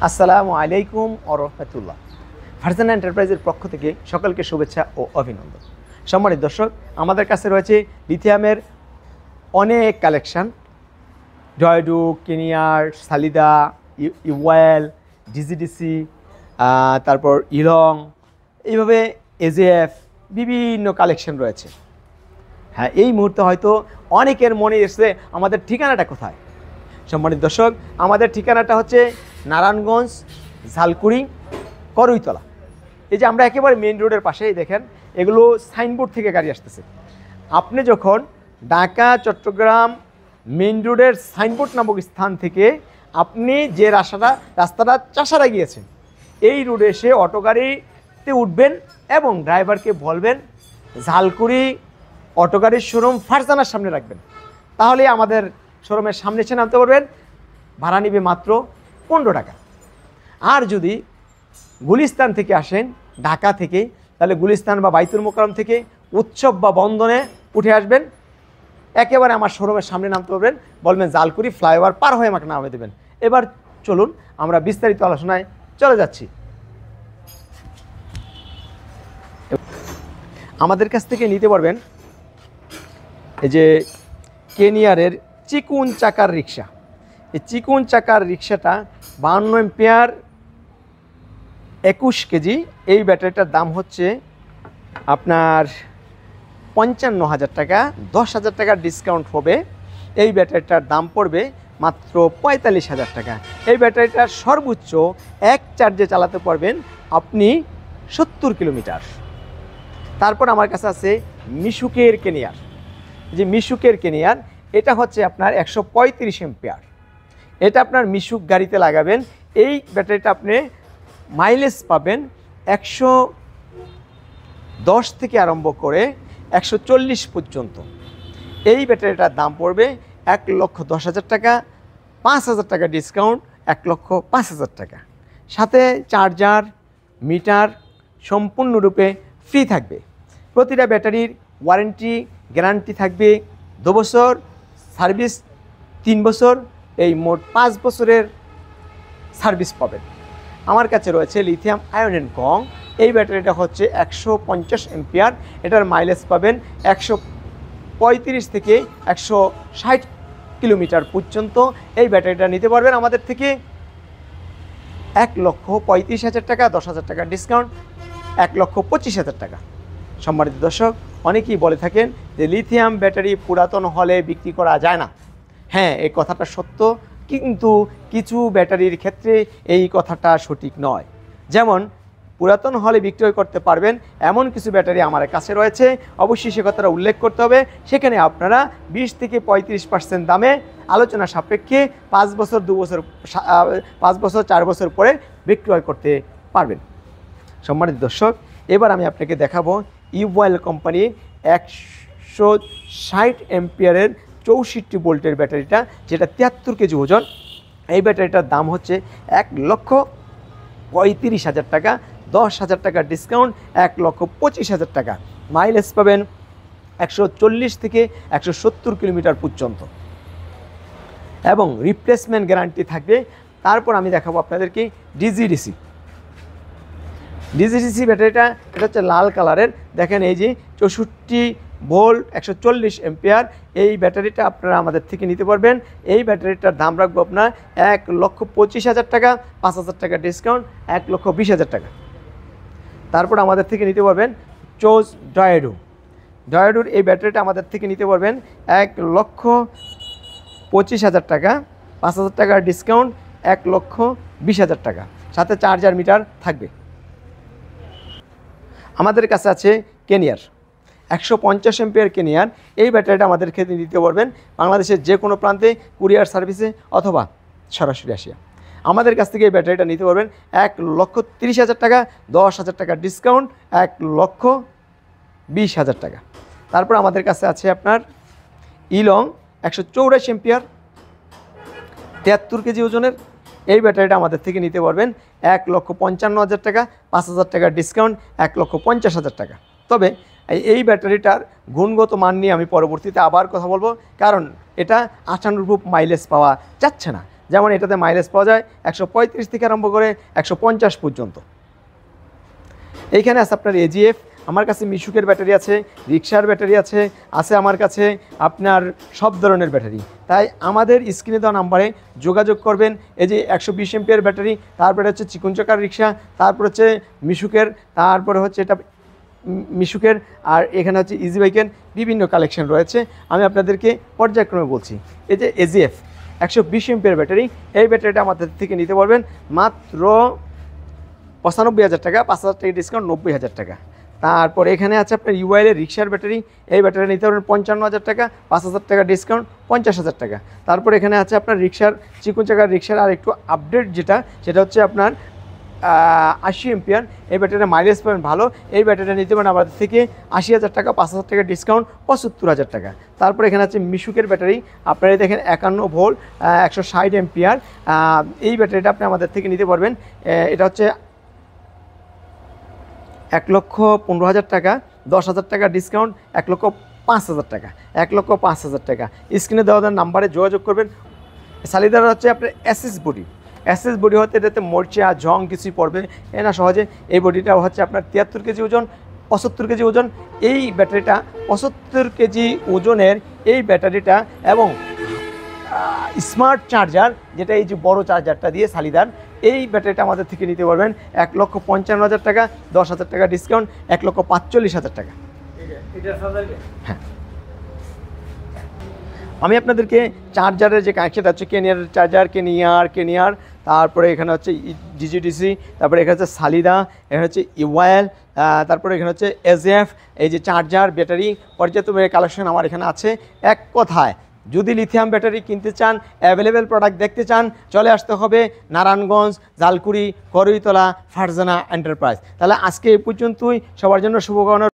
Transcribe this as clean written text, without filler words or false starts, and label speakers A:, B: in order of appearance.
A: আসসালামু আলাইকুম ওয়া রাহমাতুল্লাহ। ফারজানা এন্টারপ্রাইজের পক্ষ থেকে সকলকে শুভেচ্ছা ও অভিনন্দন। সম্মানিত দর্শক, আমাদের কাছে রয়েছে লিথিয়ামের অনেক কালেকশান। ডয়ডু, কেনিয়ার, সালিদা, ইওয়েল, ডিজিডিসি, তারপর ইলং, এইভাবে এজেএফ বিভিন্ন কালেকশন রয়েছে। হ্যাঁ, এই মুহূর্তে হয়তো অনেকের মনে এসেছে আমাদের ঠিকানাটা কোথায়। সম্মানিত দর্শক, আমাদের ঠিকানাটা হচ্ছে নারায়ণগঞ্জ, ঝালকুড়ি, করইতলা। এই যে আমরা একেবারে মেইন রোডের পাশেই দেখেন, এগুলো সাইনবোর্ড থেকে গাড়ি আসতেছে। আপনি যখন ঢাকা চট্টগ্রাম মেইন রোডের সাইনবোর্ড নামক স্থান থেকে আপনি যে রাস্তাটা চাষারা গিয়েছেন, এই রোডে এসে অটো গাড়িতে উঠবেন এবং ড্রাইভারকে বলবেন ঝালকুড়ি অটো গাড়ির শোরুম ফারজানার সামনে রাখবেন। তাহলে আমাদের শোরুমের সামনে এসে নামতে পারবেন। ভাড়া নেবে মাত্র 15 টাকা। আর যদি গুলিস্তান থেকে আসেন, ঢাকা থেকে, তাহলে গুলিস্তান বা বাইতুল মোকাররম থেকে উৎসব বা বন্দনে উঠে আসবেন, একেবারে আমার শোরুমের সামনে নামতে পারবেন। বলবেন ঝালকুড়ি ফ্লাইওভার পার হয়ে আমাকে নামে দেবেন। এবার চলুন আমরা বিস্তারিত আলোচনায় চলে যাচ্ছি। আমাদের কাছ থেকে নিতে পারবেন এই যে কেনিয়ারের চিকুন চাকার রিক্সা। এই চিকুন চাকার রিক্সাটা 52 এম্পিয়ার, 21 কেজি। এই ব্যাটারিটার দাম হচ্ছে আপনার 55,000 টাকা। 10,000 টাকার ডিসকাউন্ট হবে। এই ব্যাটারিটার দাম পড়বে মাত্র 45,000 টাকা। এই ব্যাটারিটার সর্বোচ্চ এক চার্জে চালাতে পারবেন আপনি 70 কিলোমিটার। তারপর আমার কাছে আছে মিশুকের কেনিয়ার। যে মিশুকের কেনিয়ার, এটা হচ্ছে আপনার 135 এম্পিয়ার। এটা আপনার মিশুক গাড়িতে লাগাবেন। এই ব্যাটারিটা আপনি মাইলেজ পাবেন 110 থেকে আরম্ভ করে 140 পর্যন্ত। এই ব্যাটারিটার দাম পড়বে 1,10,000 টাকা। 5,000 টাকা ডিসকাউন্ট, 1,05,000 টাকা। সাথে চার্জার, মিটার সম্পূর্ণরূপে ফ্রি থাকবে। প্রতিটা ব্যাটারির ওয়ারেন্টি গ্যারান্টি থাকবে 2 বছর, সার্ভিস 3 বছর, এই মোট 5 বছরের সার্ভিস পাবেন। আমার কাছে রয়েছে লিথিয়াম আয়ন অ্যান্ড কং। এই ব্যাটারিটা হচ্ছে 150 এম্পিয়ার। এটার মাইলেজ পাবেন 135 থেকে 160 কিলোমিটার পর্যন্ত। এই ব্যাটারিটা নিতে পারবেন আমাদের থেকে 1,35,000 টাকা। 10,000 টাকা ডিসকাউন্ট, 1,25,000 টাকা। সম্মানিত দর্শক, অনেকেই বলে থাকেন যে লিথিয়াম ব্যাটারি পুরাতন হলে বিক্রি করা যায় না। হ্যাঁ, এই কথাটা সত্য, কিন্তু কিছু ব্যাটারির ক্ষেত্রে এই কথাটা সঠিক নয়। যেমন পুরাতন হলে বিক্রয় করতে পারবেন এমন কিছু ব্যাটারি আমার কাছে রয়েছে, অবশ্যই সে কথাটা উল্লেখ করতে হবে। সেখানে আপনারা 20 থেকে 35% দামে আলোচনা সাপেক্ষে 5 বছর 2 বছর 5 বছর 4 বছর পরে বিক্রয় করতে পারবেন। সম্মানিত দর্শক, এবার আমি আপনাকে দেখাবো ইওয়েল কোম্পানির 160 এম্পিয়ারের 64 ভোল্টের ব্যাটারিটা, যেটা 73 কেজি ওজন। এই ব্যাটারিটার দাম হচ্ছে 1,35,000 টাকা। 10,000 টাকা ডিসকাউন্ট, 1,25,000 টাকা। মাইলেজ পাবেন 140 থেকে 170 কিলোমিটার পর্যন্ত এবং রিপ্লেসমেন্ট গ্যারান্টি থাকবে। তারপর আমি দেখাবো আপনাদেরকে ডিজিডিসি ব্যাটারিটা। এটা হচ্ছে লাল কালারের। দেখেন, এই যে 64 ভোল্ট, 140 এম্পিয়ার। এই ব্যাটারিটা আপনারা আমাদের থেকে নিতে পারবেন। এই ব্যাটারিটার দাম রাখবো আপনার 1,25,000 টাকা। 5,000 টাকা ডিসকাউন্ট, 1,20,000 টাকা। তারপর আমাদের থেকে নিতে পারবেন চোজ ডয়েডুর এই ব্যাটারিটা আমাদের থেকে নিতে পারবেন 1,25,000 টাকা। 5,000 টাকার ডিসকাউন্ট, 1,20,000 টাকা। সাথে চার্জার মিটার থাকবে। আমাদের কাছে আছে কেনিয়ার 150 এম্পিয়ার কেনিয়ার। এই ব্যাটারিটা আমাদের ক্ষেত্রে দিতে পারবেন বাংলাদেশের যে কোনো প্রান্তে কুরিয়ার সার্ভিসে অথবা সরাসরি আসিয়া। আমাদের কাছ থেকে এই ব্যাটারিটা নিতে পারবেন 1,30,000 টাকা। 10,000 টাকা ডিসকাউন্ট, 1,20,000 টাকা। তারপর আমাদের কাছে আছে আপনার ইলং 184 এম্পিয়ার, 73 কেজি ওজনের। এই ব্যাটারিটা আমাদের থেকে নিতে পারবেন 1,55,000 টাকা। 5,000 টাকার ডিসকাউন্ট, 1,50,000 টাকা। তবে এই ব্যাটারিটার গুণগত মান নিয়ে আমি পরবর্তীতে আবার কথা বলবো, কারণ এটা আশানুরূপ মাইলেজ পাওয়া যাচ্ছে না। যেমন এটাতে মাইলেজ পাওয়া যায় 135 থেকে আরম্ভ করে 150 পর্যন্ত। এইখানে আছে আপনার এজিএফ, আমার কাছে মিশুকের ব্যাটারি আছে, রিক্সার ব্যাটারি আছে আমার কাছে আপনার সব ধরনের ব্যাটারি। তাই আমাদের স্ক্রিনে দেওয়া নাম্বারে যোগাযোগ করবেন। এই যে 120 এমপিয়ার ব্যাটারি, তারপরে হচ্ছে চিকন চাকার রিক্সা, তারপর হচ্ছে মিশুকের, তারপরে হচ্ছে এটা মিশুকের, আর এখানে হচ্ছে ইজি বাইকের বিভিন্ন কালেকশন রয়েছে। আমি আপনাদেরকে পর্যায়ক্রমে বলছি। এই যে এজিএফ 120 এমপিয়ার ব্যাটারি, এই ব্যাটারিটা আমাদের থেকে নিতে পারবেন মাত্র 95,000 টাকা, 5,000 টাকা ডিসকাউন্ট, 90,000 টাকা। তারপর এখানে আছে আপনার ইউআইএলের রিক্সার ব্যাটারি, এই ব্যাটারি নিতে পারবেন 55,000 টাকা, 5,000 টাকা ডিসকাউন্ট, 50,000 টাকা। তারপর এখানে আছে আপনার রিক্সার চিকন চাকার রিক্সার আর একটু আপডেট যেটা, সেটা হচ্ছে আপনার 80 এমপিয়ার, এই ব্যাটারিটা মাইলেজ পাবেন ভালো। এই ব্যাটারিটা নিতে পারেন আমাদের থেকে 80,000 টাকা, 5,000 টাকা ডিসকাউন্ট, 75,000 টাকা। তারপর এখানে আছে মিশুকের ব্যাটারি, আপনারা দেখেন 51 ভোল্ট, 160 এমপিয়ার, এই ব্যাটারিটা আপনি আমাদের থেকে নিতে পারবেন। এটা হচ্ছে 1,15,000 টাকা, 10,000 টাকা ডিসকাউন্ট, 1,05,000 টাকা, 1,05,000 টাকা। স্ক্রিনে দেওয়া নাম্বারে যোগাযোগ করবেন। সালিদার হচ্ছে আপনার এসএস বডি হতে এটাতে মরচা জং কিছুই পড়বে না সহজে। এই বডিটা হচ্ছে আপনার 73 কেজি ওজন, 75 কেজি ওজন। এই ব্যাটারিটা 75 কেজি ওজনের এই ব্যাটারিটা এবং স্মার্ট চার্জার, যেটা এই যে বড় চার্জারটা দিয়ে সালিদার, এই ব্যাটারিটা আমাদের থেকে নিতে পারবেন 1,55,000 টাকা, 10,000 টাকা ডিসকাউন্ট, 1,45,000 টাকা। হ্যাঁ, আমি আপনাদেরকে চার্জারের যে কানেকশানটা হচ্ছে কেনিয়ারের চার্জার, কেনিয়ার, তারপরে এখানে হচ্ছে ডিজিডিসি, তারপরে এখানে হচ্ছে সালিদা, এখানে হচ্ছে ইউআইএল, তারপরে এখানে হচ্ছে এজএফ, এই যে চার্জার ব্যাটারি পর্যাপ্ত কালেকশন আমার এখানে আছে। এক কথায় যদি লিথিয়াম ব্যাটারি কিনতে চান, অ্যাভেলেবেল প্রোডাক্ট দেখতে চান, চলে আসতে হবে নারায়ণগঞ্জ, জালকুড়ি, করইতলা, ফারজানা এন্টারপ্রাইজ। তাহলে আজকে এই পর্যন্তই। সবার জন্য শুভকামনা।